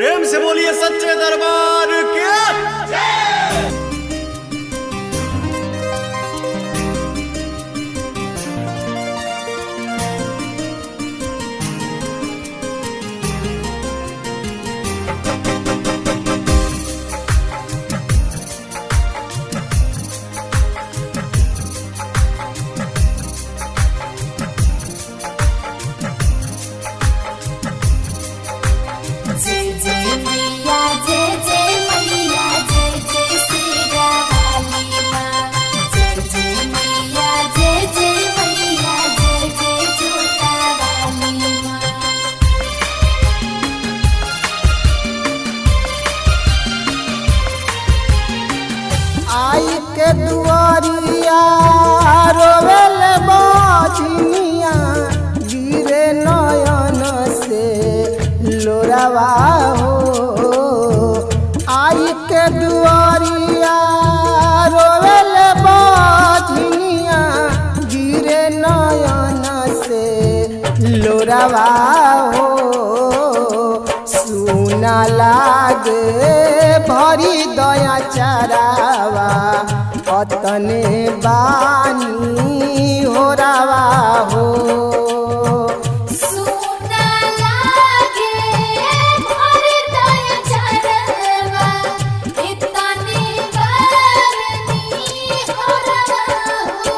प्रेम से बोलिए सच्चे दरबार के। आई के दुआरिया रोवेल बाजनिया गिरे नयन से लोरावा हो। आई के दुआरिया रोवेल बाजनिया गिरे नयन से लोरावा हो। सुना लागे भरी दया चरावा अतने बानी हो रावा हो। सुना लागे भरी दया चरावा अतने बानी हो रावा हो।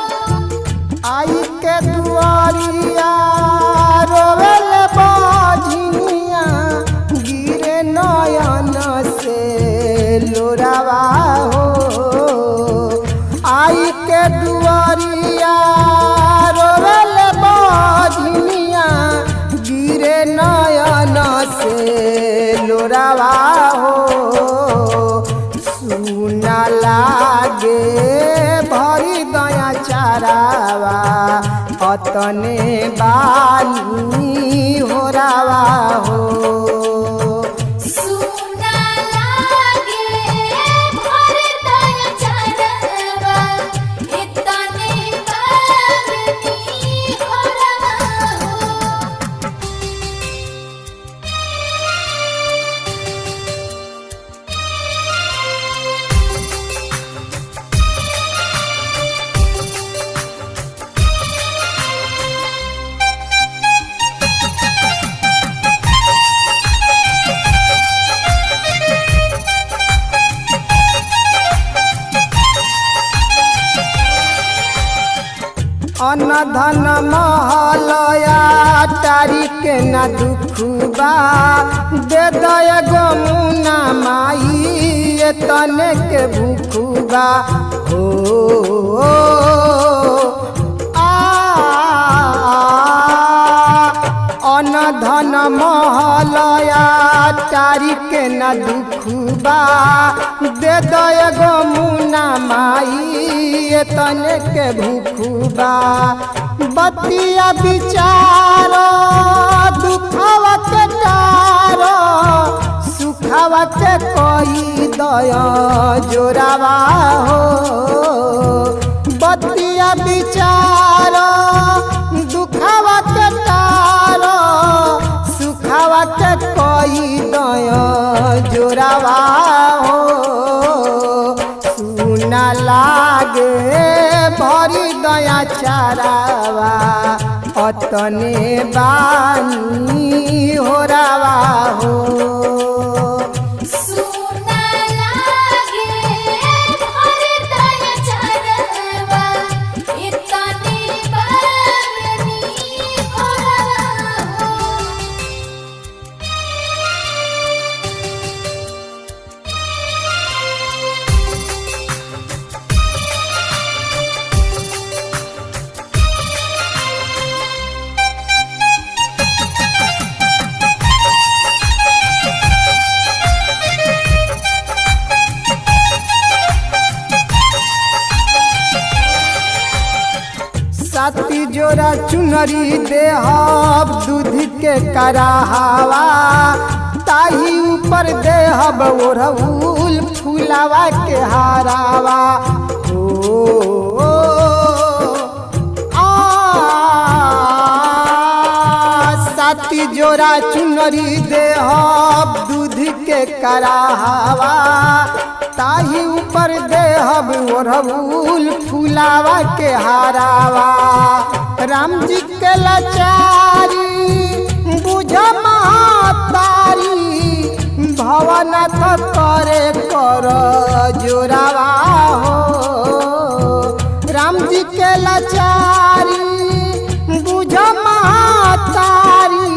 आई के दुआरिया रोवेल बाजनिया गिरे नयन से लोरावा हो। आई के दुआरिया रोवेल बाजनिया गिरे नयन से लोरावा हो। सुना लागे भरी दया चरावा अतने बानी हो रावा हो। सुना लागे भरी दया चरावा अतने बानी हो रावा हो। अन्न धन महलया तारी के न दुखबा दे दय गमुना माई तने के भूखबा हो। अन्न धन महलया तारी के न दुखबा दे दय गमुना माई तने के भूखबा। बतिया विचार दुखवा के टार सुखवा के कोई दया जोरावा हो। बतिया विचार दुखवा के टार सुखवा के कोई दया जोरावा हो। सुना लागे भरी दया चरावा अतने बानी हो रावा हो। सुना लागे भरी दया चरावा अतने बानी हो रावा हो। साती जोरा चुनरी देहब दूध के कराहवा ताही ऊपर देहब ओढ़ौल फूलावा के हारावा हो। साथी जोरा चुनरी देहब दूध के कराहवा ताही ऊपर देहब ओढ़बुल फुलावा के हारावा। राम जी के लाचारी बुझ महतारी भवनाथ करे कर जोरावा हो। राम जी के लाचारी बुझ महतारी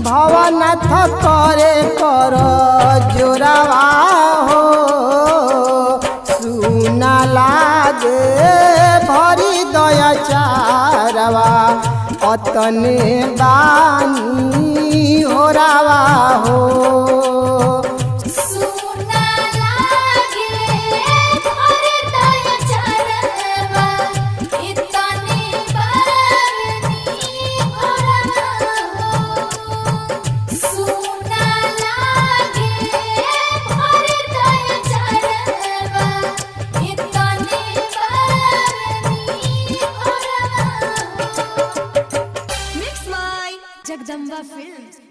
भवनाथ करे कर जोरावा हो। सुना लागे भरी दया चारवा अतने बानी होरावा हो। सुना लागे भरी दया चारवा इतने बानी होरावा हो। सुना लागे भरी दया चारवा इतने बानी होरावा हो। Mixed by Jagdamba Films.